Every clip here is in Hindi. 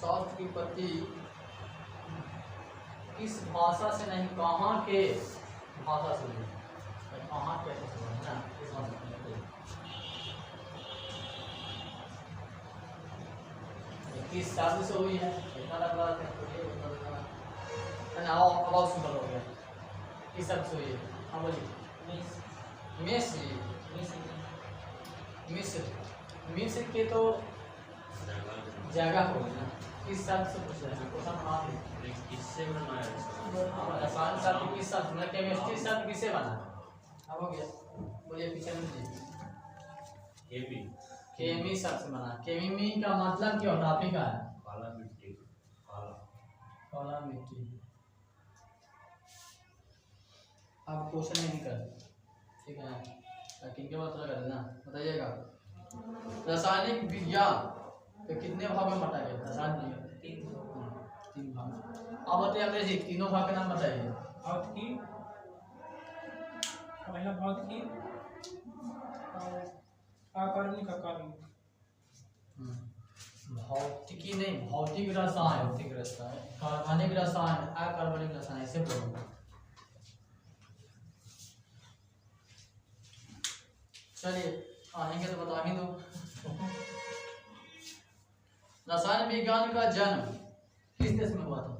शौर्य की उत्पत्ति किस भाषा से नहीं, कहाँ के भाषा से हुई, कहाँ कैसे से हुआ है ना, किस भाषा से नहीं, किस शब्द से हुई है, इतना लग रहा था। आओ अब सिंपल हो गया, किस शब्द से हुई है? हाँ बोलिए। मिस्र, मिस्र, मिस्र के तो जगह हो ना, किस शब्द से पूछ रहे हैं? क्वेश्चन आप किससे बनाया? रसायन शब्द किस शब्द, मतलब केमिस्ट्री शब्द किससे बना? अब हो गया, बोलिए पीछे में जी। केमी शब्द से बना। केमी का मतलब क्या होता है? का है काला मिट्टी, काला मिट्टी। अब क्वेश्चन नहीं कर, ठीक है, किन के बात कर देना, बताइएगा। रासायनिक विज्ञान तो कितने भाग में बांटा गया? रासायनिक तीन भाग। अब बताइए अंग्रेज जी, तीनों भाग के नाम बताइए। पहला भौतिकी, अकार्बनिक, भौतिकी नहीं, भौतिक रसायन, भौतिक रसायन, कार्बनिक रसायन, अकार्बनिक रसायन, ऐसे बोलो। चलिए आएंगे तो बता ही दो। रसायन विज्ञान का जन्म किस देश में हुआ था?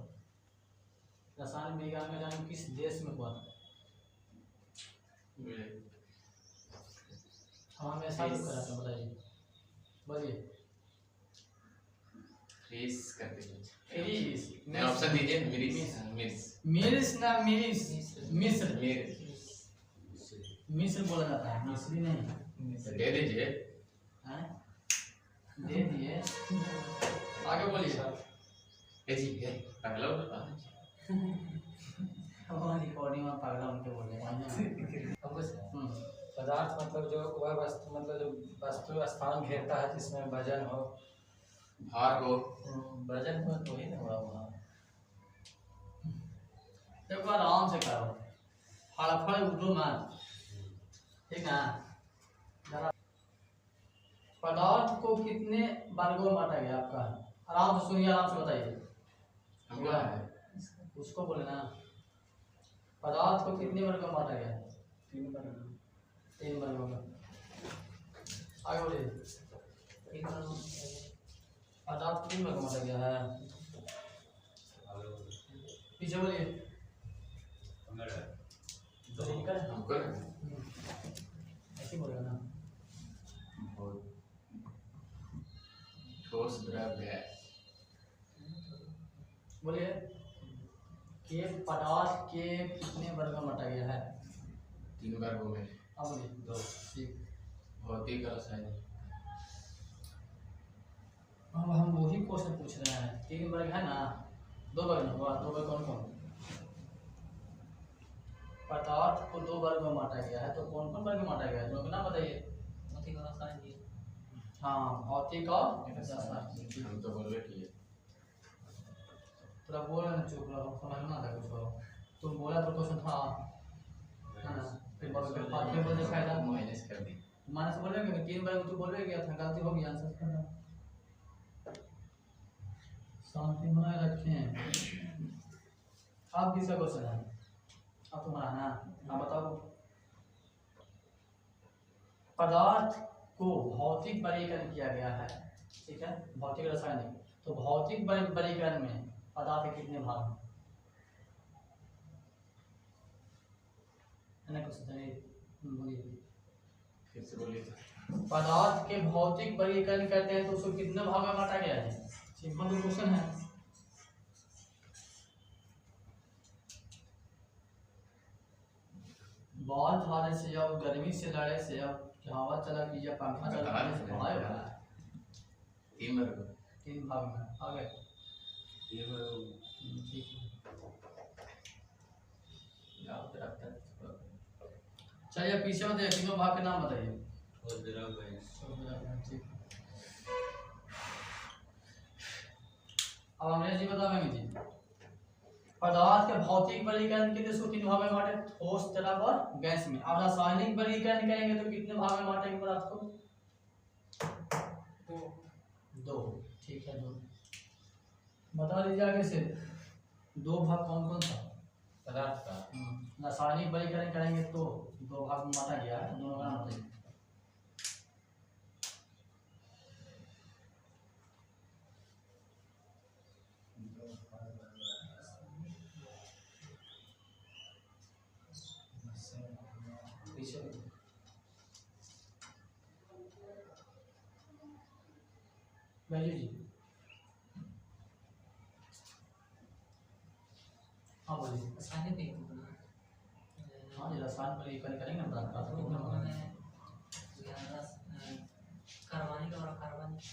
रसायन विज्ञान का जन्म किस देश में हुआ था? हाँ मैं ऐसा करा था, बताइए, बोलिए। ग्रीस करते हैं। ग्रीस, मैं ऑप्शन दीजिए। मिस्र ना, मिस्र, मिस्र बोला जाता है, मिस्री नहीं। दे दीजिए। दे दिए, आगे बोलिए। अगला रिकॉर्डिंग में पगला उनके बोले। पदार्थ मतलब जो वह वस्तु, मतलब जो वस्तु स्थान घेरता है जिसमें वजन हो, भार हो, वजन हो तो ही ना हुआ वहाँ। एक बार आराम से करो, फड़फड़ उठो मत, ठीक है। पदार्थ को कितने वर्गों में बांटा गया आपका? आराम से सुनिए, आराम से बताइए। हमका है उसको बोले ना, पदार्थ को कितने वर्गों में बांटा गया? तीन वर्गों में। आगे बोलिए। पदार्थ तीन वर्गों में बांटा गया है। पीछे बोलिए। हमको ऐसे बोलेगा ना, ठोस द्रव्य। बोलिए कि पदार्थ के कितने वर्गों में बांटा गया है? तीन वर्गों में। अब बोलिए। दो। ठीक, भौतिक, रासायनिक। अब हम वही क्वेश्चन पूछ रहे हैं। तीन वर्ग है ना, दो वर्ग में हुआ। दो वर्ग कौन कौन? पदार्थ को दो वर्ग में बांटा गया है, तो कौन कौन वर्ग में बांटा गया है? दोनों का नाम बताइए। भौतिक और रासायनिक। हाँ, भौतिक और रासायनिक। हम तो बोल रहे थे थोड़ा बोल रहे, चुप रहो, समझना था कुछ हो। तुम बोला तो क्वेश्चन था ना, फिर बोल फायदा माइनस कर दी। माइनस बोल रहे हैं, तीन बार तो बोल रहे गया था, गलती हो गई, आंसर करना। शांति बनाए रखें। आप किसका क्वेश्चन है? अब तुम्हारा ना, आप बताओ। पदार्थ को भौतिक वर्गीकरण किया गया है, ठीक है, भौतिक रासायनिक। तो भौतिक वर्गीकरण में पदार्थ के कितने भाग हैं? है ना क्वेश्चन? बोलिए फिर से बोलिए। पदार्थ के भौतिक वर्गीकरण करते हैं तो उसको कितने भाग में बांटा गया है? सिंपल क्वेश्चन है। बॉल धारे से या गर्मी से लड़े से या हवा चला कि या पंखा चला से भाग रहा है। तीन वर्ग, तीन भाग में आ गए। ठीक है, चलिए पीछे बताइए, तीनों भाग के नाम बताइए। ठीक, अब अंग्रेजी बताओगे जी। पदार्थ के भौतिक वर्गीकरण के लिए तीन भाग में बांटे, ठोस, तरल और गैस में। अब रासायनिक वर्गीकरण करेंगे तो कितने भाग में बांटेंगे पदार्थ को? दो। ठीक है, दो। बता दीजिए आगे से दो भाग कौन कौन सा। पदार्थ का रासायनिक वर्गीकरण करेंगे तो दो भाग में बांटा गया है, दोनों का नाम बताइए। पीछे बैजू जी हाँ बोलिए। रासायनिक एक हाँ जी रसायन वर्गीकरण करेंगे ना कार्बनिक और अकार्बनिक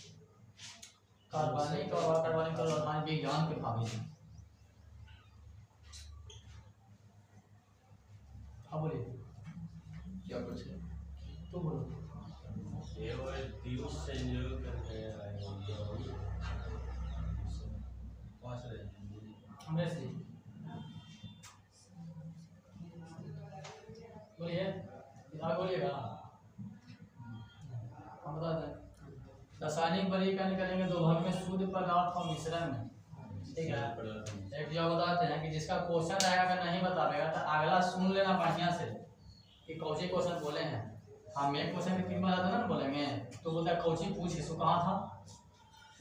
कार्बनिक और अकार्बनिक और रासायनिक विज्ञान के भाग हैं। हाँ बोलिए। क्या कुछ है? तो बोलो। संयोग करके पास रहे अमरेश जी बोलिए, इधर बोलिएगा। हम बता दें रासायनिक वर्गीकरण करेंगे दो भाग में, शुद्ध पदार्थ और मिश्रण में। ठीक है, एक जो बताते हैं कि जिसका क्वेश्चन आएगा अगर नहीं बताएगा तो अगला सुन लेना बढ़िया से कि कौन से क्वेश्चन बोले हैं। हम एक क्वेश्चन के 3 बार आता ना बोलेंगे तो बोलता है कौची पूछ इसको कहाँ था,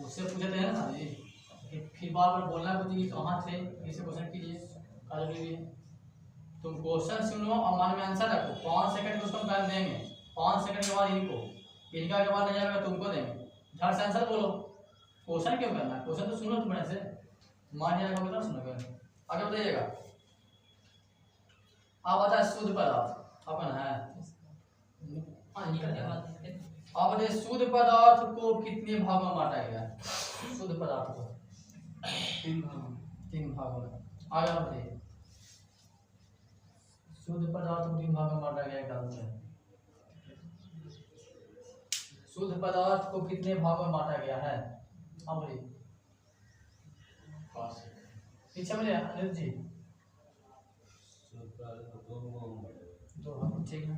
उससे पूछते हैं ना जी, फिर बार बार बोलना कुछ कि कहाँ थे, इसे क्वेश्चन कीजिए कर लीजिए। तुम क्वेश्चन सुनो और मन में आंसर रखो, 5 सेकंड उसको टाइम देंगे, 5 सेकंड के बाद इनका के बाद नहीं आएगा तुमको देंगे, झट से आंसर बोलो। क्वेश्चन क्यों करना है, क्वेश्चन तो सुनो तुम बड़े से मान जाएगा कितना सुनोगे। आगे बताइएगा। आप बताए शुद्ध पदार्थ अपन है आप बताइए शुद्ध पदार्थ को कितने भागों में बांटा गया है। शुद्ध पदार्थ को 3 भागों में। आगे बताइए शुद्ध पदार्थ को 3 भागों में बांटा गया है। शुद्ध पदार्थ को कितने भागों में बांटा गया है। हाँ बोलिए पीछे बोलिए अनिल जी। 2 भाग ठीक है।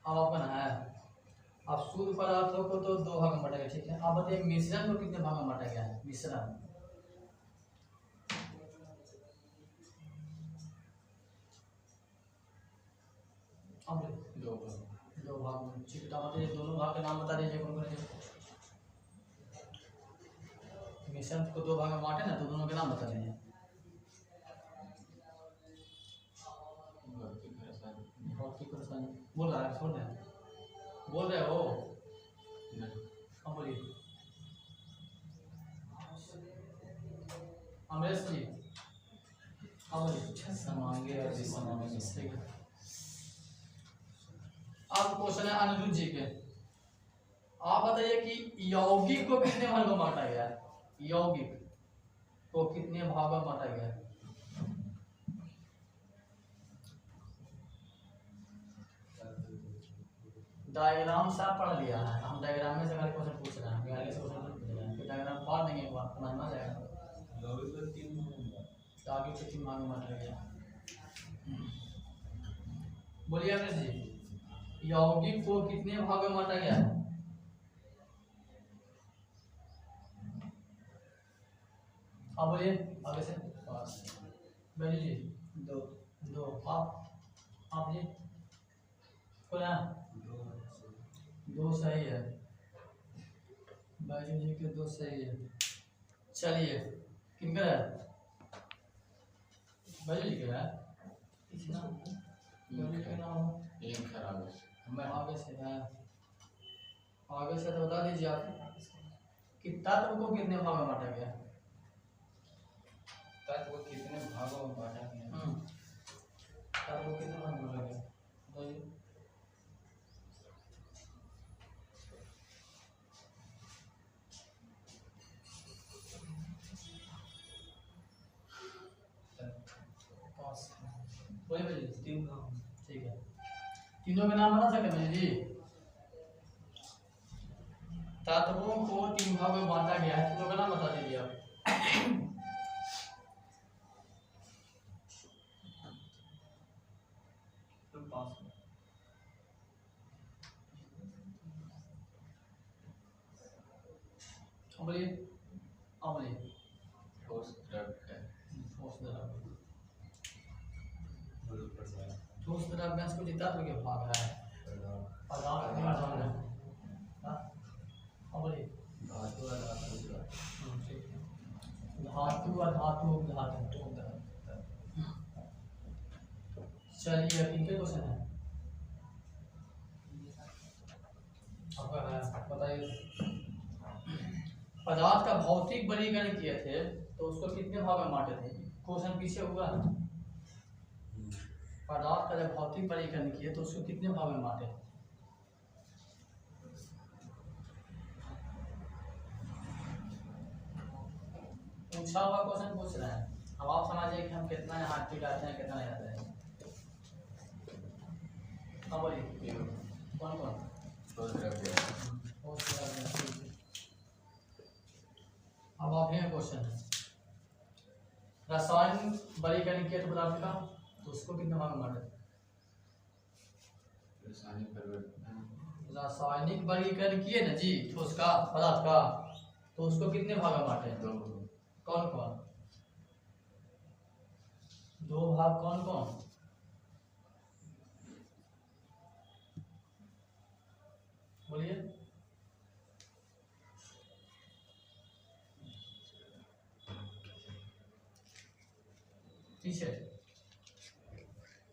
अब अपन है अब शुद्ध पदार्थों को तो 2 भाग में बांटा गया। ठीक है, अब बताइए मिश्रण को कितने भाग में बांटा गया है। मिश्रण 2 भाग में। ठीक है, बताइए दोनों भाग के नाम बता दीजिए कौन कौन से। मिश्रण को 2 भाग में बांटे ना तो दोनों के नाम बता दीजिए। भौतिक रसायन बोल रहा है, छोड़ दे बोल रहे हो। हाँ बोलिए अमरेश जी। हाँ बोलिए समांगी और विसमांगी। ठीक है, अब क्वेश्चन है अनिरुद्ध जी के। आप बताइए कि यौगिक को कितने भागों में बांटा गया है। यौगिक को कितने भागों में बांटा गया है। डायग्राम से आप पढ़ लिया है, हम डायग्राम में से अगर क्वेश्चन पूछ रहे हैं आगे से क्वेश्चन पूछ रहे हैं फिर डायग्राम पढ़ देंगे एक बार समझ में आ जाएगा। तो आगे के 3 भागों में बांटा गया। बोलिए अमरेश जी यौगिक को कितने भागों में बांटा गया है। हाँ बोलिए आगे से। बैजू जी 2 आप जी बोला 2 सही है। बैजू जी के 2 सही है। चलिए किनका है बैजू जी का है। बैजू के नाम एक खराब है। आगे से है, आगे से तो बता दीजिए आप कि तत्व को कितने भाग में बांटा गया। तत्व को कितने भागों में बांटा गया। तत्व को कितने भाग में बांटा गया बताइए। वही बजे 3 भाग। ठीक है, तीनों के नाम बता सकते हैं जी। तत्वों को 3 भागों में बांटा गया है, तीनों का नाम बता दीजिए आप। बोलिए बोलिए। ठोस द्रव्य है। ठोस द्रव्य, ठोस द्रव्य में इसको जितना तो क्या भाग रहा है पदार्थ में भाग रहा है। बोलिए धातु और धातु द्रव्य। धातु अधातु धातु। चलिए अब इनके क्वेश्चन है आपका है, बताइए। पदार्थ का भौतिक वर्गीकरण किए थे तो उसको कितने भाग में बांटे थे? क्वेश्चन पीछे हुआ है। पदार्थ का जब भौतिक वर्गीकरण किए तो उसको कितने भाग में बांटे? पूछा हुआ क्वेश्चन पूछ रहे हैं, अब आप समझिए कि हम कितना यहाँ ठीक आते हैं कितना नहीं आते हैं। हाँ बोलिए कौन कौन? ठोस द्रव्य। अब आप हैं क्वेश्चन है रसायन वर्गीकरण किए थे पदार्थ का तो उसको कितने भाग में बांटे? रासायनिक परिवर्तन। रासायनिक वर्गीकरण किए ना जी ठोस का पदार्थ का, तो उसको कितने भाग में बांटे? दो। कौन कौन? दो भाग कौन कौन? बोलिए। ठीक है,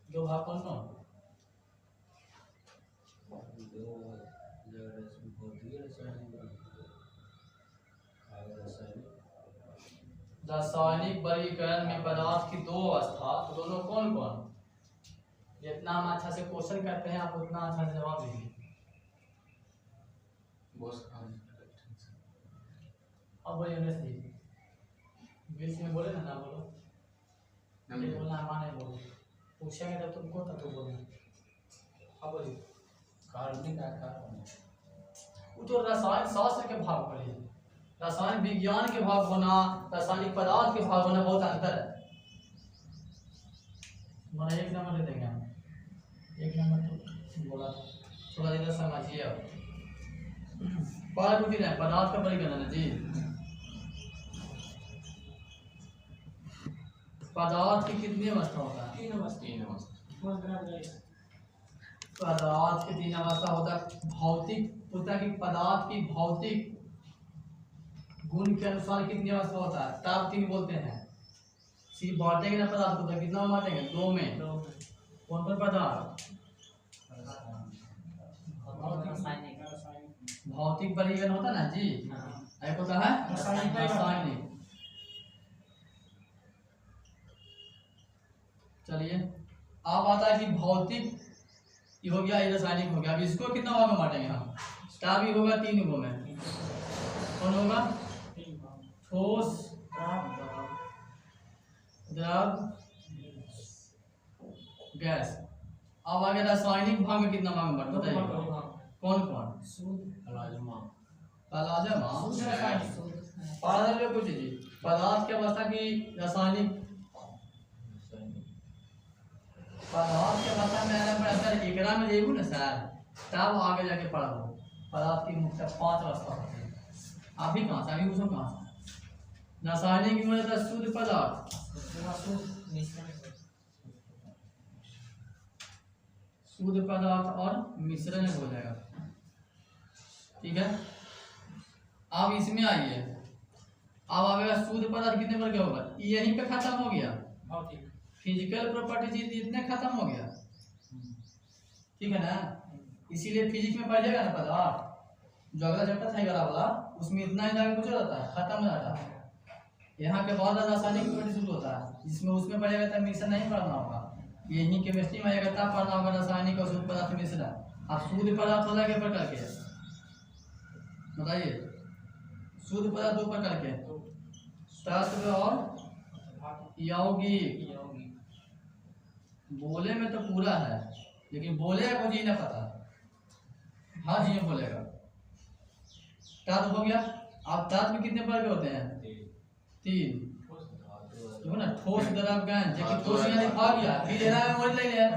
दो भाग कौन कौन? रासायनिक वर्गीकरण में पदार्थ की दो अवस्था, तो दोनों कौन कौन? जितना हम अच्छा से क्वेश्चन करते हैं आप उतना अच्छा से जवाब दीजिए। अब बोलिए उन्हें सही बीच में बोले ना बोलो, नहीं बोलना है माने बोलो, पूछेंगे तब तुमको तब तो बोलना। अब बोलिए। कार्बनिक आकार वो तो रसायन शास्त्र के भाग पढ़िए, रसायन विज्ञान के भाग होना रासायनिक पदार्थ के भाग होना बहुत अंतर है। मैंने एक नंबर दे देंगे हम, एक नंबर तो बोला था, थोड़ा इधर समझिए। अब पार्ट है पदार्थ का वर्गीकरण है जी। पदार्थ की कितनी अवस्था होता है? तीन अवस्था। पदार्थ की तीन अवस्था होता है। भौतिक होता है कि पदार्थ की भौतिक गुण के अनुसार कितनी अवस्था होता है? ताप तीन बोलते हैं। सिर्फ बांटेंगे ना पदार्थ को तो कितना में बांटेंगे? दो में। कौन कौन पदार्थ? भौतिक वर्गीकरण होता है ना जी, एक होता है रासायनिक। चलिए अब आता है कि भौतिक ये हो गया, ये रासायनिक हो गया। अब इसको कितना भाग में बांटेंगे हम? ताप भी होगा तीन गो में। कौन होगा? ठोस द्रव गैस। अब आगे रासायनिक भाग में कितना भाग में बांट बताइए? कौन कौन? प्लाज्मा। पारदर्शी पूछ जी पदार्थ की अवस्था की रासायनिक पदार्थ की अवस्था में आने पर सर एकरा में जेबू ना सर तब आगे जाके पढ़ो। पदार्थ की मुख्य 5 अवस्था होती है। अभी कहाँ से अभी उसको कहाँ से? रासायनिक में होता है शुद्ध पदार्थ, शुद्ध पदार्थ और मिश्रण हो जाएगा। ठीक है, अब इसमें आइए। अब आएगा शुद्ध पदार्थ कितने पर क्या होगा? यहीं पे खत्म हो गया। फिजिकल प्रॉपर्टीज इतने खत्म हो गया। ठीक है ना, इसीलिए फिजिक्स में पढ़ जाएगा ना पदार्थ जो अगला चैप्टर था 11 वाला, उसमें इतना ही जाके कुछ होता है खत्म हो जाता है। यहाँ के बाद रासायनिक प्रॉपर्टी शुरू होता है, जिसमें उसमें पढ़ेगा तब मिश्रण नहीं पढ़ना होगा। यही केमिस्ट्री में आएगा तब पढ़ना होगा रासायनिक और शुद्ध पदार्थ मिश्रण। अब शुद्ध पदार्थ होता है क्या प्रकार के? बताइए। शुद्ध पदार्थ 2 प्रकार के, तत्व और यौगिक। बोले में तो पूरा है लेकिन बोलेगा कुछ ही ना पता, हर चीज बोलेगा। तत्व हो गया। अब तत्व कितने प्रकार के होते हैं? 3। देखो ना, ठोस द्रव गैस, जबकि ठोस यानी खा गया फिर लेना है मोड़ ले लिया।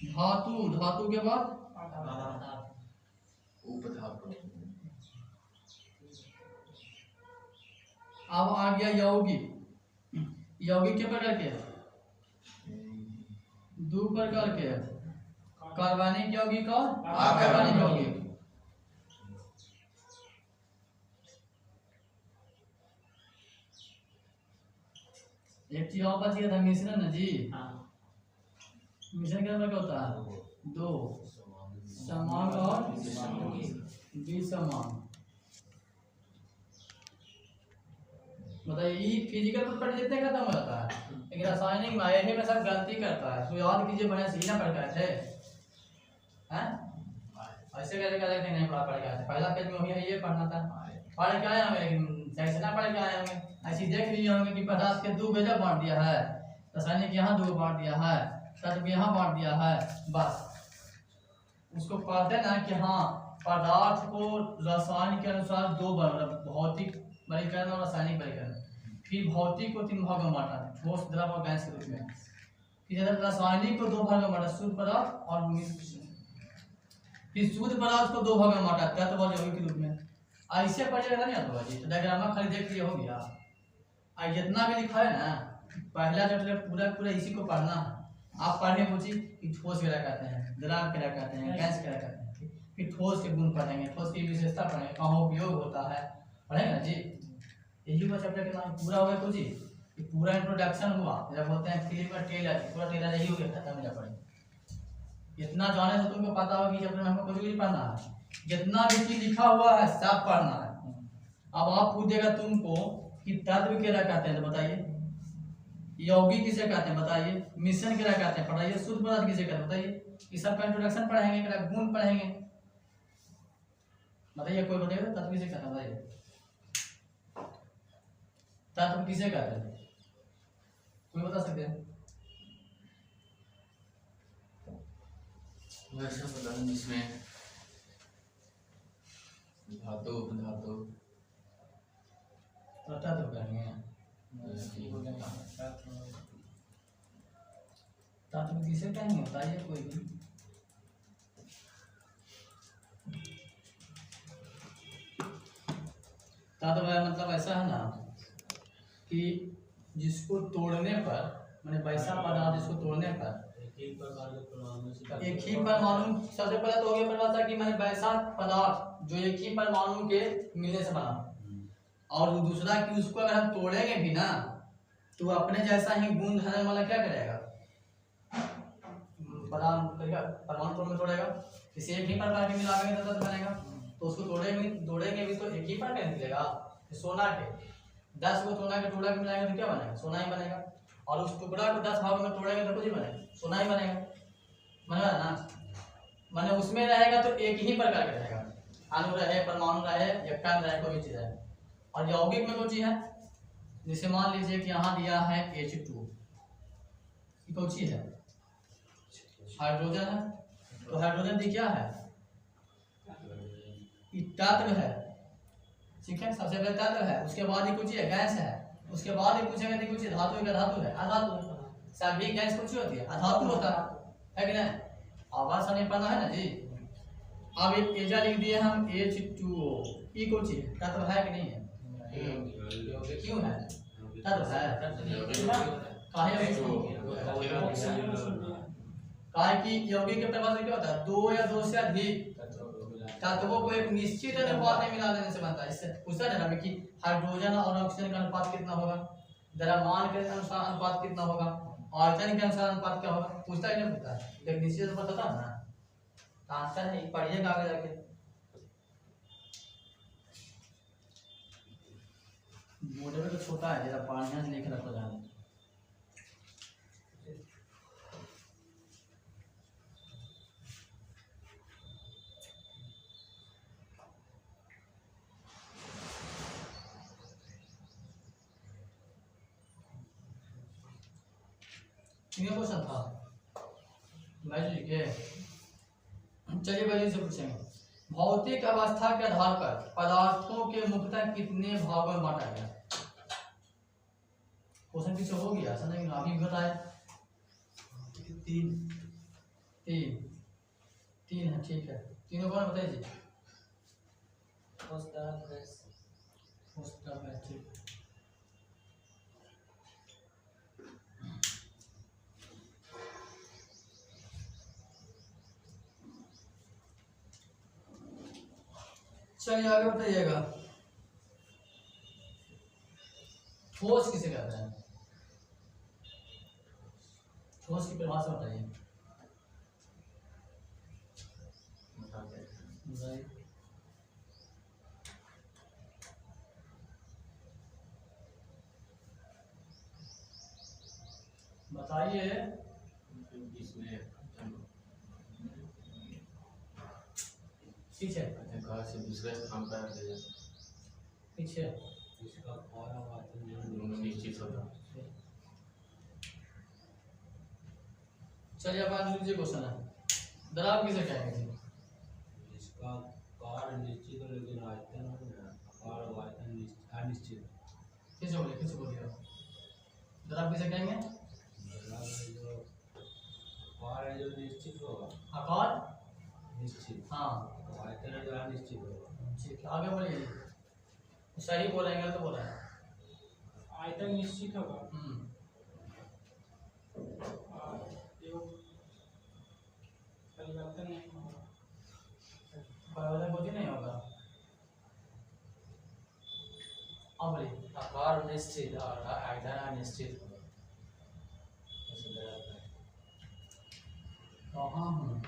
धातु, धातु के बाद उपधातु अब आ गया यौगिक। यौगिक के प्रकार के हैं? दो प्रकार के हैं, कार्बनिक यौगिक और अकार्बनिक यौगिक। एक चीज और बच गया था, मिश्रण ना जी। मिश्रण क्या प्रकार होता है? दो समान और विसमान। बताइए ये फिजिकल प्रॉपर्टी जितने खत्म हो जाता है, लेकिन रासायनिक में यही में सब गलती करता है। तो याद कीजिए बढ़िया से ही ना पढ़ गए थे हैं, ऐसे कैसे कहते थे नहीं पढ़ा थे। पहला पेज में हमें ये पढ़ना था, पढ़ के आए होंगे लेकिन सही से ना पढ़ के आए होंगे। ऐसी देख लिए होंगे कि पदार्थ के दो गजब बांट दिया है, रासायनिक यहाँ दो बांट दिया है, तत्व यहाँ बांट दिया है, बस उसको पढ़ते ना कि हाँ पदार्थ को रसायन के अनुसार दो भौतिक वर्गीकरण और रासायनिक वर्गीकरण। फिर भौतिक को तीन भाग में बांटा, ठोस, द्रव और गैस के रूप में। फिर रासायनिक को दो भाग में बांटा, शुद्ध पदार्थ और मिश्र। फिर शुद्ध पदार्थ को दो भाग में बांटा, तत्व और यौगिक के रूप में। ऐसे पढ़िएगा नहीं आता जी, तो डायग्राम खाली देख लिए हो गया। और जितना भी लिखा है ना पहला चैप्टर पूरा पूरा इसी को पढ़ना है। आप पढ़े पूछिए कि ठोस क्या कहते हैं, द्रव क्या कहते हैं, गैस क्या कहते हैं। फिर ठोस के गुण पढ़ेंगे, ठोस की विशेषता पढ़ेंगे, कहाँ उपयोग होता है, पढ़ेंगे ना जी। यही वो चैप्टर के नाम पूरा हो गया कुछ ही, पूरा इंट्रोडक्शन हुआ। जब बोलते हैं फिल्म में टेलर, पूरा टेलर यही हो गया, खत्म हो जा पड़ेगा। इतना जाने से तुमको पता होगा कि चैप्टर में हमको कुछ भी पढ़ना है, जितना भी चीज लिखा हुआ है सब पढ़ना है। अब आप पूछेगा तुमको कि तत्व क्या कहते हैं, तो बताइए। यौगिक किसे कहते हैं बताइए। मिश्रण क्या कहते हैं बताइए। शुद्ध पदार्थ किसे कहते हैं बताइए। ये सब का इंट्रोडक्शन पढ़ेंगे, गुण पढ़ेंगे। बताइए कोई बताइए तत्व किसे कहते हैं बताइए। तत्व किसे कहते हैं कोई बता सकते हैं? वैसा पता नहीं जिसमें धातु उपधातु तत्व कहेंगे। तत्व किसे कहेंगे बताइए कोई भी। तत्व मतलब ऐसा है ना कि जिसको तोड़ने पर, मैंने वैसा पदार्थ जिसको तोड़ने पर एक ही परमाणु, सबसे पहले तो हो गया परिभाषा कि मैंने वैसा पदार्थ जो एक ही परमाणु के मिलने से बना। और दूसरा कि उसको अगर हम तोड़ेंगे भी ना तो अपने जैसा ही गुण धर्म वाला क्या करेगा, परमाणु तोड़ में तोड़ेगा। इसे एक ही प्रकार के मिलाएंगे तो तत्व बनेगा। तो उसको तोड़ेंगे भी तो एक ही प्रकार निकलेगा। सोना के 10 को सोना के टुकड़ा के मिलाएंगे तो क्या बनेगा, सोना ही बनेगा। और उस टुकड़ा को 10 भागों में तोड़ेंगे तो कुछ ही बनेगा, सोना ही बनेगा। बनेगा ना, माने उसमें रहेगा तो एक ही प्रकार का रहेगा, अणु रहे, परमाणु रहे या कण रहे, कोई भी चीज रहे। और यौगिक में कोई चीज है, जैसे मान लीजिए कि यहाँ दिया है H2, ये कौन चीज है, हाइड्रोजन है। तो हाइड्रोजन दी क्या है, ये तत्व है, ठीक है। सबसे पहले तत्व है, उसके बाद ये कुछ है गैस है, उसके बाद ये पूछेंगे कि कुछ धातु है, धातु है, अधातु। सभी गैस कुछ होती है, अधातु होता है कि नहीं। आवाज नहीं पढ़ना है ना जी। अब एक एजा लिख दिए हम H2O, ये कुछ है, तत्व है कि नहीं है, क्यों है, तत्व है। काहे कि यौगिक के परिभाषा क्या होता है, दो या दो से अधिक तत्वों को एक निश्चित अनुपात में मिला देने से बनता है। इससे पूछा जा रहा है कि हाइड्रोजन और ऑक्सीजन का अनुपात कितना होगा, द्रव्यमान के अनुसार अनुपात कितना होगा, आयतन के अनुसार अनुपात क्या होगा, पूछता ही नहीं पूछता है, एक निश्चित अनुपात होता है ना। आंसर है, पढ़िएगा आगे जाके। बोर्ड में तो छोटा है, जरा पानी लिख रखो जाने। कितने क्वेश्चन था मैजिक के, चलिए पहले से पूछेंगे। भौतिक अवस्था के आधार पर पदार्थों के मुख्यतः कितने भागों में बांटा गया। क्वेश्चन पीछे हो गया समझेंगे, अभी बताए तीन है, ठीक है। तीनों कौन बताइए जी। फोस्फोरेटिक चलिए आगे बताइएगा। ठोस किसे कहते हैं? ठोस की परिभाषा बताइए। बताइए। इसमें पीछे कहा से दूसरे स्थान पर ले जाए पीछे इसका निश्चित होता। चलिए अब आगे लीजिए क्वेश्चन है। दरार किसे कहेंगे जी? इसका कार्य निश्चित है लेकिन आयतन आकार और आयतन अनिश्चित। किसे बोलिए दरार किसे कहेंगे? जो आकार है जो निश्चित होगा, आकार निश्चित, हाँ आयतन है जो अनिश्चित होगा। ठीक है आगे बोलिए। सही बोलेंगे तो बोला है। आयतन निश्चित होगा परिवर्तन नहीं होगा। परिवर्तन कुछ नहीं होगा। अब बोलिए। आकार निश्चित और आयतन अनिश्चित होगा। कहाँ हूँ?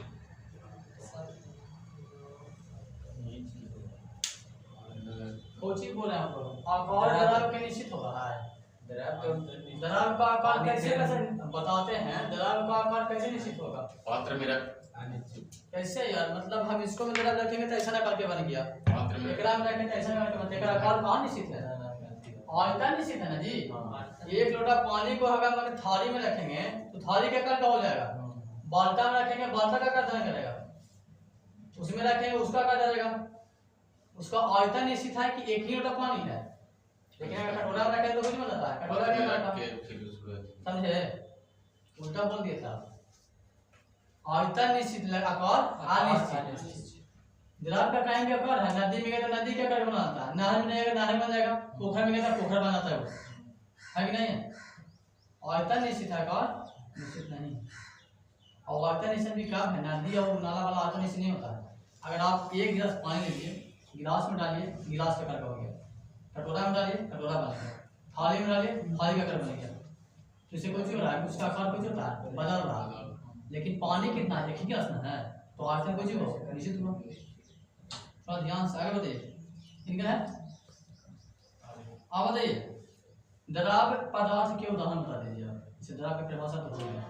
कोची बोल रहे हैं आप लोग? आकार दरार के निश्चित होगा। दरार का आकार कैसे बताते हैं? दरार का आकार कैसे निश्चित होगा? पात्र में रख अनिश्चित कैसे यार? मतलब हम इसको में दरार रखेंगे तो ऐसा ना करके बन गया, पात्र में एकरा में रखेंगे तो ऐसा ना करके बनता। एकरा आकार कहाँ निश्चित है? आयतन निश्चित है ना जी। एक लोटा पानी को अगर हम थाली में रखेंगे तो थाली का आकार क्या हो जाएगा? बाल्टा में रखेंगे बाल्टा का आकार क्या करेगा? उसमें रखेंगे उसका आकार रहेगा। उसका आयतन निश्चित है कि एक ही लोटा पानी है। लेकिन अगर कटोरा में रखें तो कुछ बताता है कटोरा पात्र क्या में रख करता के है? फिर उसको समझे? उल्टा बोल दिया था। आयतन निश्चित है, आकार अनिश्चित। दरार का कहेंगे आकार है। नदी में गए तो नदी का आकार बनाता है, नहर में नहीं गए नहर बन जाएगा, पोखर में गए तो पोखर बनाता है वो, है कि नहीं है? आयतन निश्चित है, आकार निश्चित नहीं। और आयतन निश्चित भी क्या है? नदी और नाला वाला आयतन निश्चित नहीं होता है। अगर आप एक गिलास पानी लीजिए, गिलास में डालिए, गिलास का आकार हो गया। कटोरा में डालिए, कटोरा बन गया। थाली में डालिए, थाली का आकार बन गया। तो इससे कुछ हो रहा है, उसका आकार कुछ होता है, बदल रहा है। लेकिन पानी कितना है? एक ही गिलास ना है, तो आयतन कुछ हो निश्चित हुआ। थोड़ा ध्यान से आगे बताइए। इनका है आप बताइए। द्रव पदार्थ के उदाहरण बता दीजिए आप। इसे द्रव की परिभाषा तो भूल गए।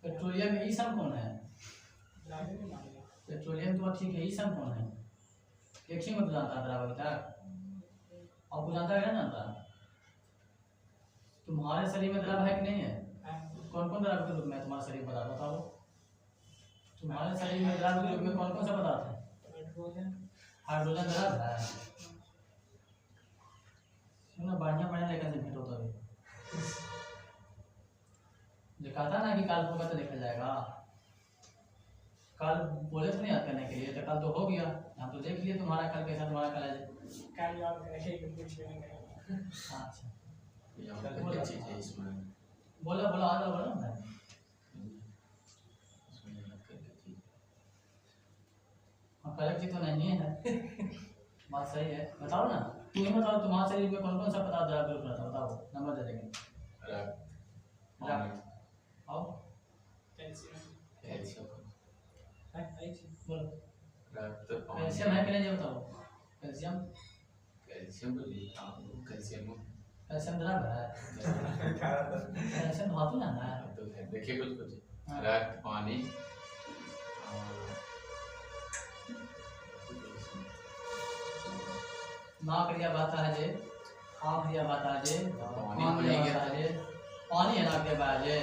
पेट्रोलियम में ईसम कौन है? पेट्रोलियम तो ठीक है, ईसम कौन है? एक ही मत जानता है द्रव तक, आपको जानता है ना? जानता तुम्हारे शरीर में द्रव है कि नहीं है? कौन कौन द्रव के रूप में तुम्हारे शरीर में पदार्थ बताओ। तुम्हारे शरीर में द्रव के रूप में कौन कौन सा पदार्थ है? हाइड्रोजन द्रव है। सुनो बढ़िया बढ़िया लेकर से भेंट होता है। जो कहता ना कि कल होगा तो देखा जाएगा। कल बोले तो नहीं याद करने के लिए, तो कल तो हो गया, हम तो देख लिए तुम्हारा कल कैसा तुम्हारा कल है। कल याद करेंगे कुछ नहीं। अच्छा क्या चीज है इसमें? बोला बोला आ जाओ बोला ना। इसमें याद करके चीज हाँ करेक्ट चीज तो नहीं है। बात सही है, बताओ ना। तुम ही बताओ तुम्हारे शरीर में कौन कौन सा पदार्थ द्रव के रूप में था, बताओ, नंबर दे देंगे। रख आओ कैल्शियम बोलो। रक्त कैल्शियम है कि नहीं ये बताओ। कैल्शियम कैल्शियम को लिखा हूँ कैल्शियम कैल्शियम द्रव है। कैल्शियम धातु ना है। तो है देखिए कुछ कुछ हाँ। रक्त पानी माँ क्रिया बात है जे, आ क्रिया बात है जे, पानी मान क्रिया नहीं बात है जे, पानी है ना क्रिया बात जे,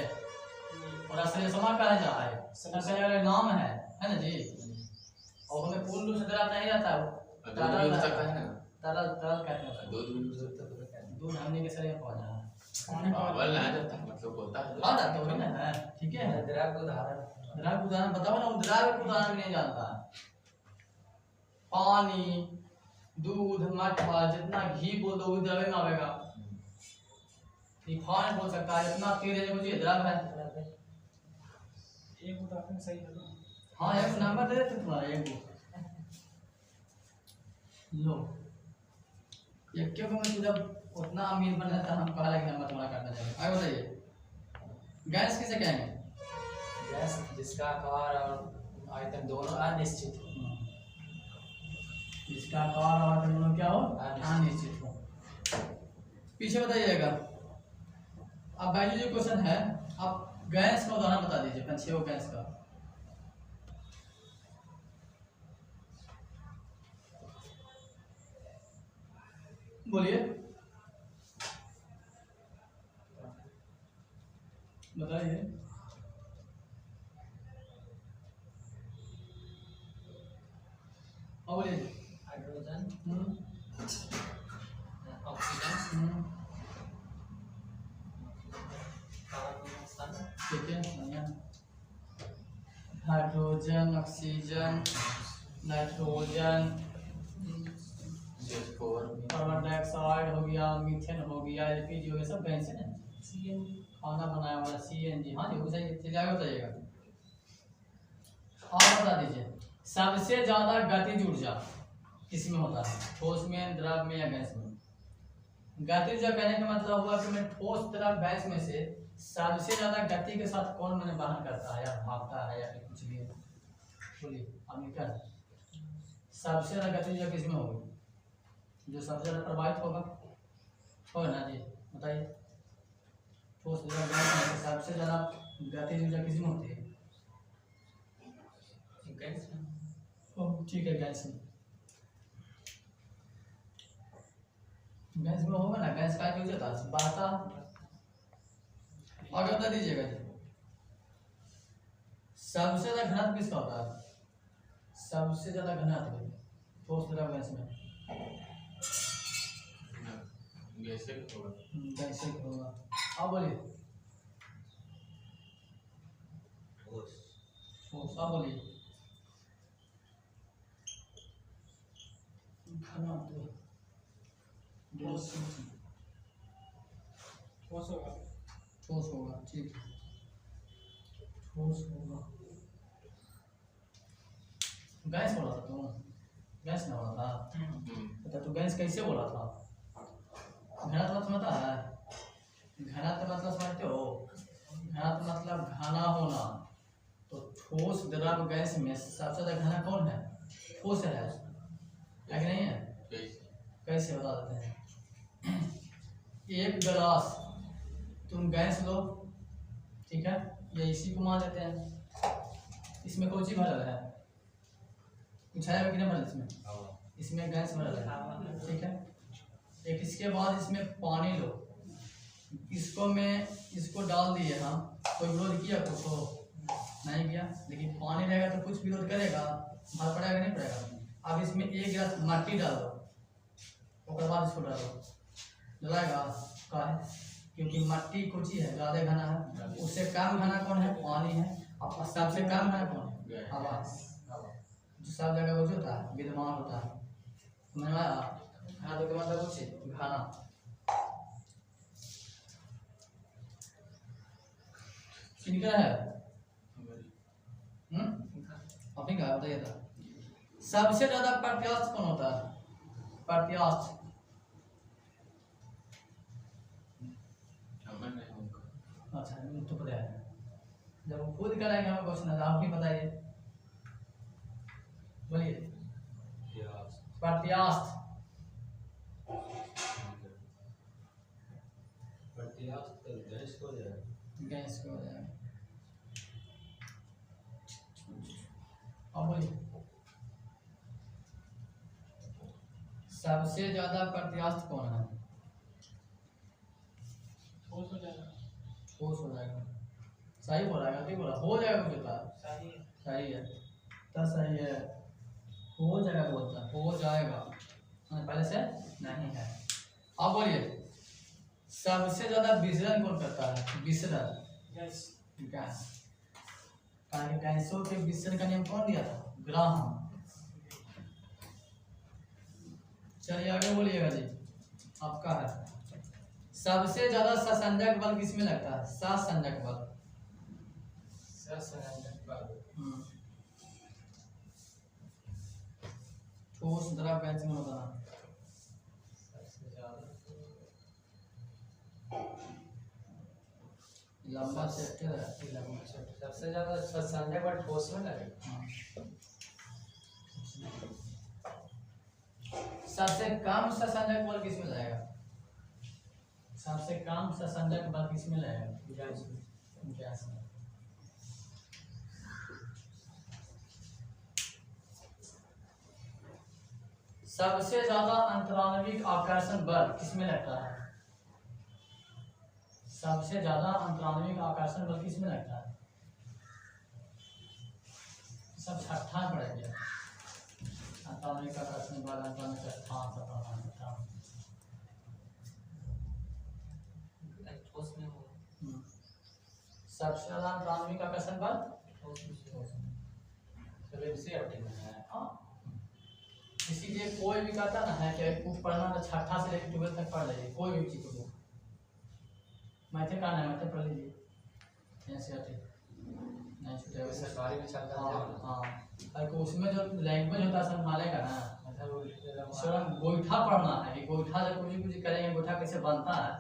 और असली समा कहा जा है, सबसे अगर नाम है ना जी, और हमें पूर्ण रूप से द्रव नहीं रहता वो, दूध भी हो सकता है ना? तरल तरल कहते हैं। दूध भी हो सकता है। दूध हमने के शरीर में पहुंचा है। पानी का पावल ना जाता मतलब होता है आ जाता होगा ना है, ठीक है। द्रव का उदाहरण द्रव उदाहरण बताओ ना, द्रव का उदाहरण भी नहीं जानता है। पानी, दूध, मट्ठा, जितना घी बोल दो वो द्रव में आवेगा। रिफाइन बोल सकता है, इतना तेल है मुझे द्रव है। एक उदाहरण सही है ना। हाँ एक नंबर दे देते तुम्हारा एक लो। ये क्यों मैं तू जब उतना अमीर बनना था हम कहा लगे नंबर तुम्हारा काटना चाहिए। आगे बताइए गैस किसे कहेंगे? गैस जिसका आकार और आयतन दोनों अनिश्चित हो। इसका आकार और आयतन दोनों क्या हो? अनिश्चित हो। पीछे बताइएगा। अब पहले जो क्वेश्चन है, आप गैस का उदाहरण बता दीजिए, पंछियों गैस का। बोलिए बताइए। बोलिए। हाइड्रोजन, ऑक्सीजन, कार्बन मोनोऑक्साइड, ठीक है बढ़िया। Hydrogen, oxygen, nitrogen, carbon dioxide हो गया, मीथेन हो गया, एलपीजी हो गया, सब गैस है। सीएनजी खाना बनाया वाला सीएनजी। हाँ जी सही। चलिए आगे बताइएगा। और बता दीजिए सबसे ज्यादा गतिज ऊर्जा किसमें होता है? ठोस में, द्रव में या गैस में? गतिज ऊर्जा कहने का मतलब हुआ कि मैं ठोस, द्रव, गैस में से सबसे ज्यादा गति के साथ कौन मैंने वहन करता है या भागता है या कुछ भी? बोलिए अमेरिकन। सबसे ज्यादा गतिज ऊर्जा किसमें होगी? जो सबसे ज्यादा प्रभावित होगा ना जी बताइए। ठोस, द्रव, गैस में से सबसे ज्यादा गतिज ऊर्जा किसमें होती है? गैस में। ठीक है गैस में। गैस में होगा ना, गैस का यूज होता है बाता। आगे बता दीजिएगा जी सबसे ज्यादा घनत्व किसका होता है? सबसे ज्यादा घनत्व ठोस, द्रव, गैस में गैसे होगा। गैस से होगा। अब बोलिए ठोस। अब बोलिए घनत्व गैस ठोस होगा। ठोस होगा। ठीक ठोस होगा। गैस बोला था तुम? गैस ना बोला था? अच्छा तो गैस कैसे बोला था? घनत्व समझता है? घनत्व मतलब समझते हो? घनत्व मतलब घना होना। तो ठोस, द्रव, गैस में सबसे ज्यादा घना कौन है? ठोस है कि नहीं है? कैसे बता देते हैं। एक गिलास तुम गैस लो, ठीक है, ये इसी को मान लेते हैं। इसमें कौन सी भरल है? कुछ है कि नहीं भरल इसमें? इसमें गैस भरल है, ठीक है। एक इसके बाद इसमें पानी लो, इसको डाल दिए हम, कोई विरोध किया? कुछ हो नहीं किया। लेकिन पानी रहेगा तो कुछ विरोध करेगा, भर पड़ेगा नहीं पड़ेगा। अब इसमें एक गिलास मट्टी डाल दो, उसके बाद इसको डालो, जलाएगा का है? क्योंकि मट्टी कुछ ही है, ज़्यादा घना है। उससे कम घना कौन है? पानी है। अब सबसे कम घना कौन है? हवा। जो सब जगह वो जो होता है विद्यमान होता है, समझ में आया? हाँ तो मतलब कुछ घना। किनका है? अपनी कहा बताइए था। सबसे ज्यादा प्रत्यास्थ कौन होता है? प्रत्यास्थ अच्छा तो पता है। जब वो खुद कराएंगे हमें क्वेश्चन है, आप भी बताइए। बोलिए प्रत्यास्थ। गैस को जाएगा। गैस को हो जाएगा। अब बोलिए सबसे ज्यादा प्रत्यास्थ कौन है? ठोस हो जाएगा। ठोस हो जाएगा। सही बोला, गलती बोला? हो जाएगा कुछ होता है। सही है। सही है तो सही है। हो जाएगा बोलता है, हो जाएगा पहले से नहीं है। अब बोलिए सबसे ज्यादा विसरण कौन करता है? विसरण गैस। गैस। कारण गैसों के विसरण का नियम कौन दिया था? ग्राहम। चलिए आगे बोलिएगा जी, आपका है। सबसे ज्यादा ससंजक बल किसमें लगता है? ससंजक बल। ससंजक बल ठोस द्रव गैस में होता है। सबसे ज्यादा लंबा चैप्टर है। सबसे ज्यादा ससंजक बल ठोस में लगेगा। सबसे कम ससंजक बल किसमें लगेगा? सबसे कम ससंजक बल किसमें लगेगा? गैस में। गैस में। सबसे ज्यादा अंतराणविक आकर्षण बल किसमें लगता है? सबसे ज्यादा अंतराणविक आकर्षण बल किसमें लगता है? सब छठा पढ़ेंगे। अंतराणविक आकर्षण बल, अंतराणविक स्थान, सतह। ठोस में हो। सबसे ज्यादा अंतराणविक आकर्षण बल ठोस में। चलो इसी हफ्ते में है। इसीलिए कोई भी कहता ना है कि बुक पढ़ना तो छठा से लेकर 12 तक पढ़ लीजिए, कोई भी चीज को। मैथे का है, मैथे पढ़ लीजिए ऐसे आते नहीं छूटेगा। सरकारी में चलता है। हाँ, और उसमें जो लैंग्वेज होता है संभालेगा ना, मतलब स्वयं गोईठा पढ़ना है कि गोईठा जब कुछ करेंगे, गोईठा कैसे बनता है,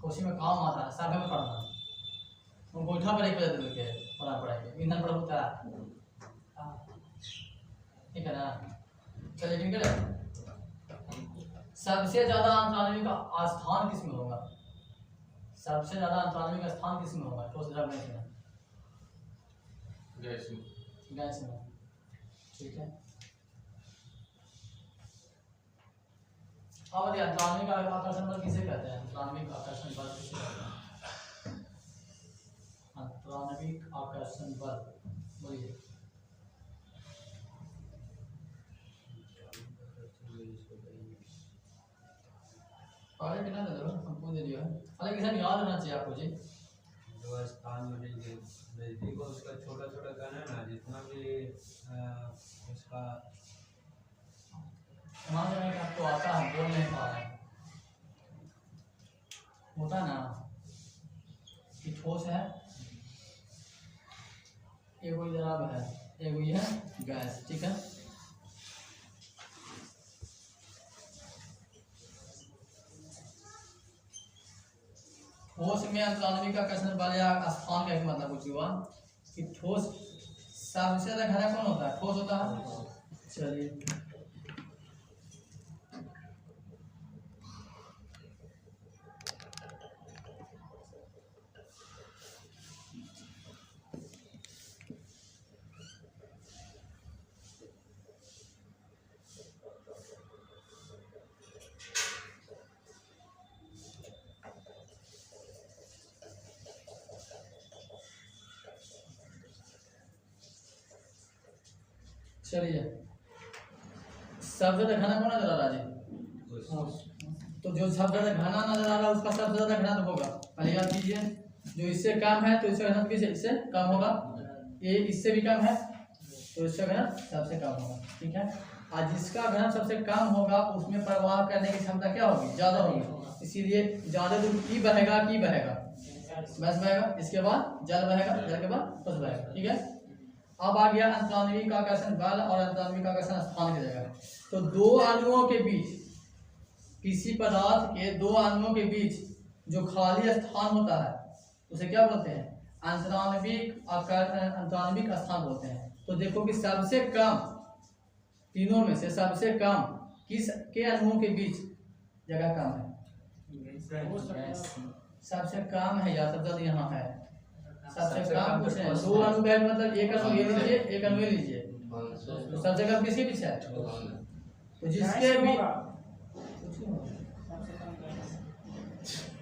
उसी में काम आता है, सब में पढ़ना। वो गोईठा पर एक बजे के पढ़ना पड़ेगा, ईंधन पर होता है, ठीक है ना। चलिए ठीक है। सबसे ज्यादा अंतराणविक स्थान किसमें होगा? सबसे ज्यादा अंतराणविक स्थान किसमें होगा? ठोस द्रव में। गैस में। गैस में, ठीक है। और अंतराणविक आकर्षण बल किसे कहते हैं? अंतराणविक आकर्षण बल किसे कहते हैं? अंतराणविक आकर्षण बल बोलिए। पढ़े कि ना दे दो, हमको दे दिया है। हालांकि सर याद रहना चाहिए आपको जी। जो स्थान जो नजदीक हो उसका छोटा छोटा करना है ना, जितना भी उसका मान लेना कि आपको आता है, बोल नहीं पा रहे हैं, होता ना कि ठोस है, एगो द्रव है, एगो ये है गैस, ठीक है। ठोस में अंतराणविक आकर्षण बल या स्थान का एक मतलब कुछ हुआ कि ठोस सबसे ज्यादा घना कौन होता है? ठोस होता है। चलिए चलिए सबसे ज्यादा घना कौन नजर आ रहा है जी? तो जो सबसे ज्यादा घना नजर आ रहा है उसका सबसे ज्यादा घना तो होगा, पहले याद कीजिए। जो इससे कम है तो इसका घना किससे इससे कम होगा, ये इससे भी कम है तो इसका घना सबसे कम होगा, ठीक है। और जिसका घना सबसे कम होगा उसमें प्रवाह करने की क्षमता क्या होगी? ज्यादा होगी। इसीलिए ज्यादा दूर की बहेगा, की बहेगा, बस बहेगा, इसके बाद जल बहेगा, जल के बाद बस बहेगा, ठीक है। अब आ गया अंतराणविक आकर्षण बल और अंतराणविक आकर्षण स्थान की जगह। तो दो अणुओं के बीच, किसी पदार्थ के दो अणुओं के बीच जो खाली स्थान होता है उसे क्या बोलते हैं? अंतराणविक स्थान बोलते हैं। तो देखो कि सबसे कम, तीनों में से सबसे कम किस के अणुओं के बीच जगह कम है? सबसे कम है या सबसे यहाँ है? सबसे कम कुछ है, दो अणु है, मतलब एक अणु ये लीजिए, एक अणु ये लीजिए, तो सबसे कम किसके पीछे है? तो जिसके भी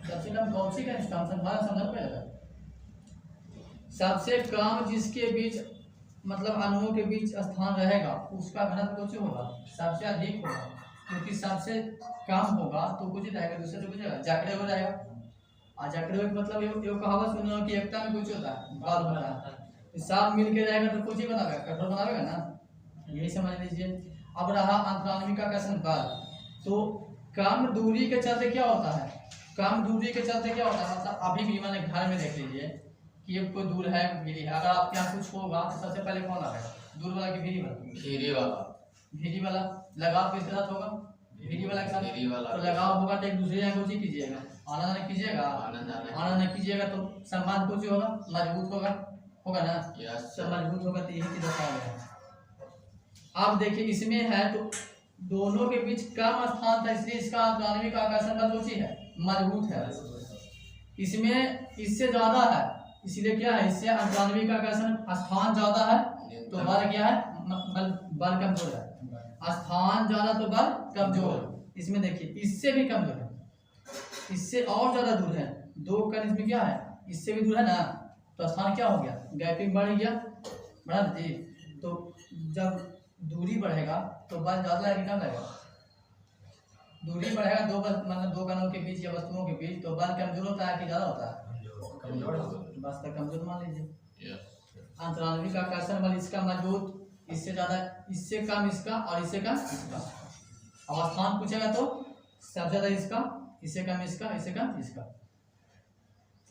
सबसे कम कौन सी का इंस्टांस हमारा संदर्भ में लगा। सबसे कम जिसके बीच मतलब अणुओं के बीच स्थान रहेगा उसका घनत्व कुछ होगा, सबसे अधिक होगा, क्योंकि सबसे कम होगा तो कुछ रहेगा, दूसरे से कुछ जाकड़े हो जाएगा, आ जाकर मतलब ये कहावत सुनो कि एकता में कुछ होता है बाल होता है, सब मिल के रहेगा तो कुछ ही बनाएगा, कठोर बनाएगा ना, यही समझ लीजिए। अब रहा अंतरानवी का क्वेश्चन बाल, तो कम दूरी के चलते क्या होता है, कम दूरी के चलते क्या होता है, मतलब अभी भी मैंने घर में देख लीजिए कि ये कोई दूर है भीरी है, अगर आपके यहाँ कुछ होगा तो सबसे पहले कौन आएगा, दूर वाला की भीरी वाला, खीरी वाला, भीरी वाला लगाव किसके साथ होगा, भीरी वाला के साथ, खीरी वाला तो लगाव होगा तो एक दूसरे यहाँ कुछ ही कीजिएगा, आना जाना कीजिएगा, आना जाना कीजिएगा तो सम्मान कुछ होगा, मजबूत होगा ना, सब मजबूत होगा, तो यही चीज बताया गया है। आप देखिए इसमें है तो दोनों के बीच कम स्थान था, इसलिए इसका अंतरानवी का आकर्षण बल ऊंची है, मजबूत है। इसमें इससे ज्यादा है, इसलिए क्या है, इससे अंतरानवी का आकर्षण स्थान ज्यादा है तो बल क्या है, बल कमजोर है, स्थान ज्यादा तो बल कमजोर। इसमें देखिए इससे भी कमजोर है, इससे और ज्यादा दूर है, दो कण इसमें क्या है, इससे भी दूर है ना, तो स्थान क्या हो गया, गैपिंग बढ़ गया, बढ़ा जी। तो जब दूरी बढ़ेगा तो बल ज्यादा लगेगा कि कम लगेगा, दूरी बढ़ेगा दो मतलब दो कणों के बीच या वस्तुओं के बीच, तो बल कमजोर होता है कि ज्यादा होता है, कमजोर बस तक कमजोर मान लीजिए। अंतरानवी का आकर्षण बल इसका मजबूत, इससे ज्यादा, इससे कम इसका और इससे कम इसका। अब स्थान पूछेगा तो सबसे ज्यादा इसका, इससे कम इसका, इससे कम इसका,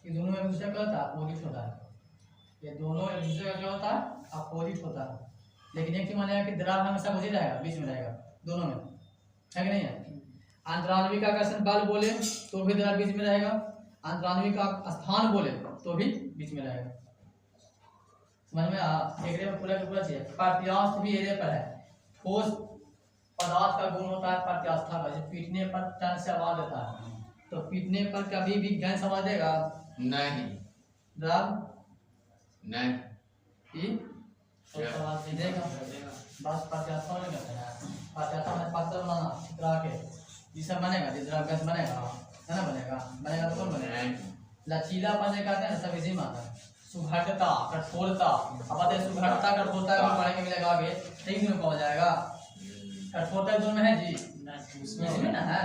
ये दोनों एक दूसरे का होता है अपोजिट होता है, ये दोनों एक दूसरे का क्या होता है, अपोजिट होता है। लेकिन एक चीज मानेगा कि दरार हमेशा मुझे रहेगा, बीच में रहेगा, दोनों में है कि नहीं है। अंतरानवी का आकर्षण बल बोले तो भी दरार बीच में रहेगा, अंतरानवी का स्थान बोले तो भी बीच में रहेगा, समझ में एरिया में पूरा का पूरा चाहिए। प्रत्यास्थ भी एरिया पर है, ठोस पदार्थ का गुण होता है प्रत्यास्था का, जैसे पीटने पर टन से आवाज देता है, तो पीटने पर कभी भी गैस आवाज देगा नहीं, दरार नहीं, आवाज नहीं देगा, बस प्रत्यास्था नहीं करते हैं, प्रत्यास्था में पत्थर बनाना चित्रा के जिससे बनेगा, जिस तरह गैस बनेगा है ना, बनेगा तो कौन बनेगा, लचीला पने कहते हैं सब इसी में आता है, सुघटता कठोरता, अब आते हैं सुघटता कठोरता को पढ़ेंगे मिलेगा आगे, ठीक में पहुंच जाएगा। कठोरता दोनों में है जी, इसमें ना है,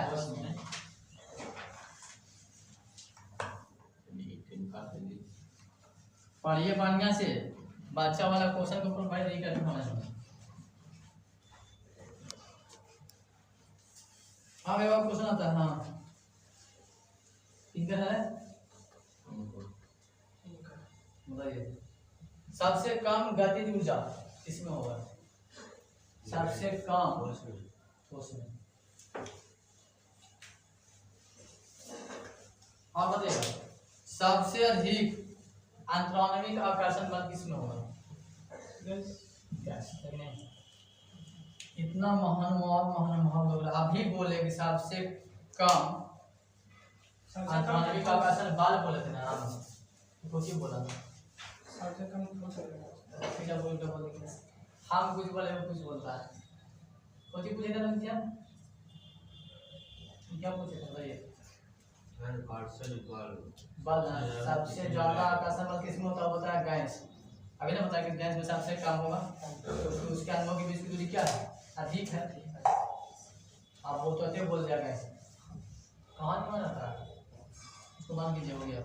पढ़िए बढ़िया से, बच्चा वाला क्वेश्चन को प्रोवाइड नहीं करके होना चाहिए। हाँ मेरा क्वेश्चन आता है, हाँ किधर है बताइए, सबसे कम गतिज ऊर्जा किसमें होगा, सबसे कम उसमें, हाँ बताइएगा, सबसे अधिक अंतरानवी का आकर्षण बल किसमें होगा, इतना महान लोग अभी बोले कि सबसे कम अंतरानवी का आकर्षण बल बोले थे ना, कुछ ही बोला था, सबसे कम हो सकेगा, हम कुछ बोले वो कुछ बोलता है, कुछ ही पूछे थे क्या पूछे थे भाई, बल सबसे ज्यादा आकर्षण बल किसमें होता है गैस, अभी ना बताया कि गैस में सबसे कम होगा, तो उसके अणुओं के बीच की दूरी क्या है, अधिक है, आप वो तो बोल दिया गैस, कहाँ नहीं माना था, उसको मान कीजिए हो गया।